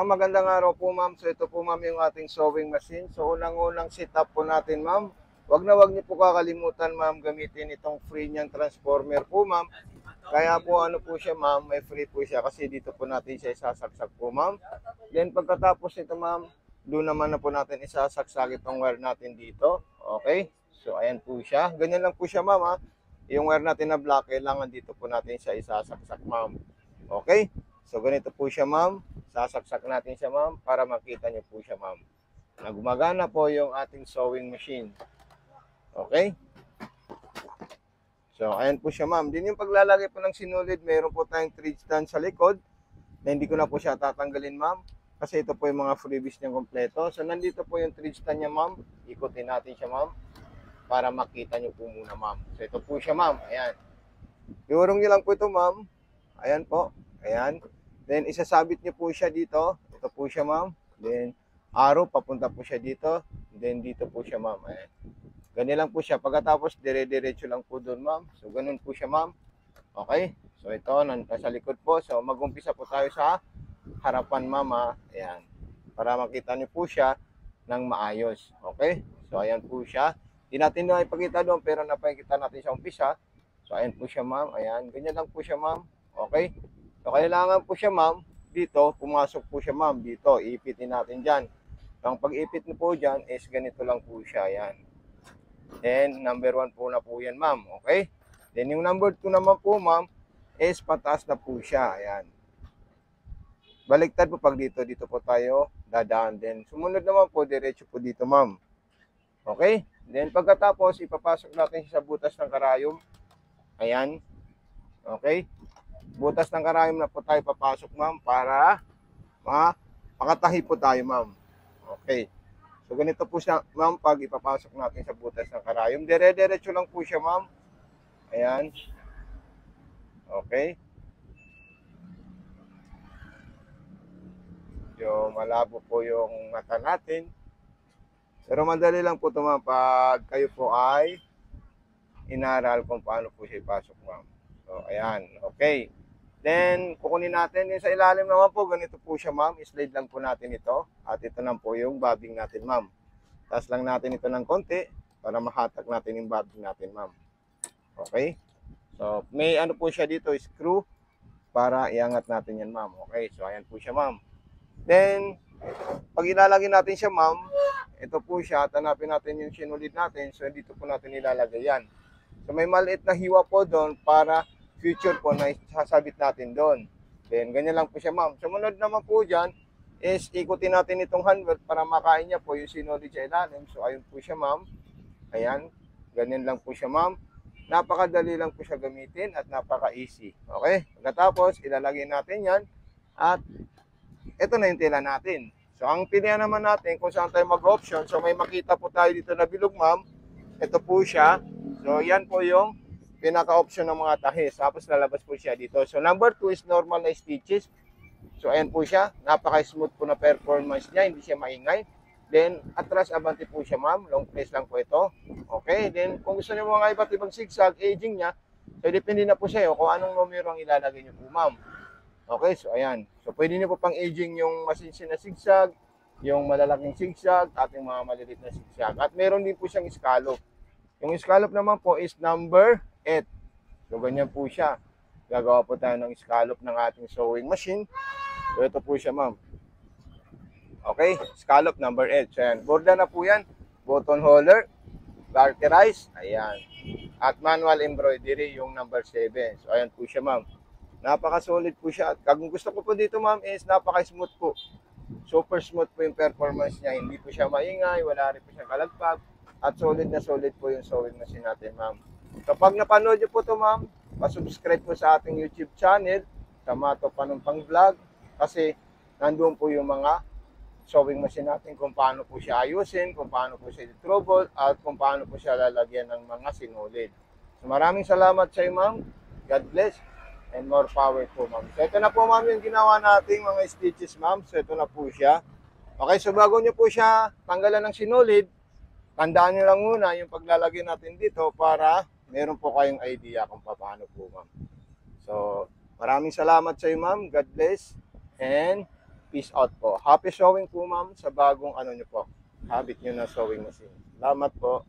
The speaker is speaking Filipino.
Magandang araw po ma'am. So ito po ma'am yung ating sewing machine. So unang-unang setup po natin ma'am. Wag niyo po kakalimutan ma'am gamitin itong free niyang transformer po ma'am. Kaya po ano po siya ma'am, may free po siya kasi dito po natin siya isasaksak po ma'am. Then pagkatapos nito ma'am, doon naman na po natin isasaksak itong wire natin dito. Okay? So ayan po siya. Ganyan lang po siya ma'am ha. Yung wire natin na black, kailangan dito po natin siya isasaksak ma'am. Okay? So ganito po siya ma'am. Sasaksak natin siya ma'am para makita niyo po siya ma'am. Na gumagana po yung ating sewing machine. Okay? So ayan po siya ma'am. Din yung paglalagay po ng sinulid, meron po tayong thread stand sa likod na hindi ko na po siya tatanggalin ma'am. Kasi ito po yung mga freebies niya kompleto. So nandito po yung thread stand niya ma'am. Ikutin natin siya ma'am para makita niyo po muna ma'am. So ito po siya ma'am. Ayan. Iurong niyo lang po ito ma'am. Ayan po. Ayan. Then isasabit niyo po siya dito. Ito po siya ma'am. Then arrow papunta po siya dito. Then dito po siya ma'am. Ayan. Ganyan lang po siya. Pagkatapos dire-diretso lang po doon ma'am. So ganun po siya ma'am. Okay. So ito nasa likod po. So mag-umpisa po tayo sa harapan ma'am ha. Ayan. Para makita niyo po siya ng maayos. Okay. So ayan po siya. Hindi natin na ipakita doon pero napakita natin sa umpisa. So ayan po siya ma'am. Ayan. Ganyan lang po siya ma'am. Okay. So, kailangan po siya, ma'am, dito, pumasok po siya, ma'am, dito, iipitin natin dyan. Ang pag-ipit niyo po dyan is ganito lang po siya, yan. Then, number 1 po na po yan, ma'am, okay? Then, yung number 2 naman po, ma'am, is pataas na po siya, ayan. Baliktad po pag dito, dito po tayo dadaan. Then, sumunod naman po, diretso po dito, ma'am. Okay? Then, pagkatapos, ipapasok natin siya sa butas ng karayom. Ayan. Okay? Butas ng karayom na po tayo papasok ma'am para makatahi po tayo ma'am. Okay. So ganito po siya ma'am pag ipapasok natin sa butas ng karayom. Dire-diretso lang po siya ma'am. Ayan. Okay. So malabo po yung mata natin. Pero madali lang po ito ma'am pag kayo po ay inaral kung paano po siya ipasok ma'am. So ayan. Okay. Then, kukunin natin. Yung sa ilalim naman po, ganito po siya, ma'am. Slide lang po natin ito. At ito lang po yung bobbing natin, ma'am. Taas lang natin ito ng konti para mahatak natin yung bobbing natin, ma'am. Okay? So, may ano po siya dito, screw, para iangat natin yan, ma'am. Okay? So, ayan po siya, ma'am. Then, pag ilalagay natin siya, ma'am, ito po siya. Hanapin natin yung sinulid natin. So, dito po natin ilalagay yan. So, may maliit na hiwa po doon para future po na sasabit natin doon. Then, ganyan lang po siya, ma'am. Sumunod naman po dyan is ikutin natin itong handle para makain niya po yung sinulid sa ilalim. So, ayun po siya, ma'am. Ayan. Ganyan lang po siya, ma'am. Napakadali lang po siya gamitin at napaka-easy. Okay? Pagkatapos, ilalagay natin yan at ito na yung tela natin. So, ang pilihan naman natin kung saan tayo mag-option. So, may makita po tayo dito na bilog, ma'am. Ito po siya. So, yan po yung pinaka-option ng mga tahis. Tapos lalabas po siya dito. So number 2 is normal na stitches. So ayan po siya. Napaka-smooth po na performance niya. Hindi siya maingay. Then atras abante po siya ma'am. Long place lang po ito. Okay. Then kung gusto niyo mga iba't ibang zigzag, aging niya. So depende na po sa iyo kung anong numero ang ilalagay niyo po ma'am. Okay. So ayan. So pwede niyo po pang aging yung masinsin na zigzag, yung malalaking zigzag, at yung mga maliliit na zigzag. At meron din po siyang scallop. Yung scallop naman po is number 8. So, ganyan po siya. Gagawa po tayo ng scallop ng ating sewing machine. So, ito po siya, ma'am. Okay, scallop number 8. So, yan. Borda na po yan. Button holder, garterize, ayan. At manual embroidery, yung number 7. So, ayan po siya, ma'am. Napaka-solid po siya. At kung gusto ko po dito, ma'am, is napaka-smooth po. Super smooth po yung performance niya. Hindi po siya maingay, wala rin po siyang kalagpag. At solid na solid po yung sewing machine natin, ma'am. Kapag napanood nyo po ito, ma'am, pasubscribe po sa ating YouTube channel, sa Mato Panumpang Vlog, kasi nandoon po yung mga sewing machine natin, kung paano po siya ayusin, kung paano po siya i-trouble, at kung paano po siya lalagyan ng mga sinulid. So maraming salamat sa iyo, ma'am. God bless and more power po, ma'am. So ito na po, ma'am, yung ginawa nating mga stitches, ma'am. So ito na po siya. Okay, so bago nyo po siya tanggalan ng sinulid, tandaan nyo lang muna yung paglalagay natin dito para meron po kayong idea kung paano po, ma'am. So, maraming salamat sa iyo, ma'am. God bless and Peace out po. Happy sewing po, ma'am, sa bagong ano nyo po. Habit nyo na sewing machine. Salamat po.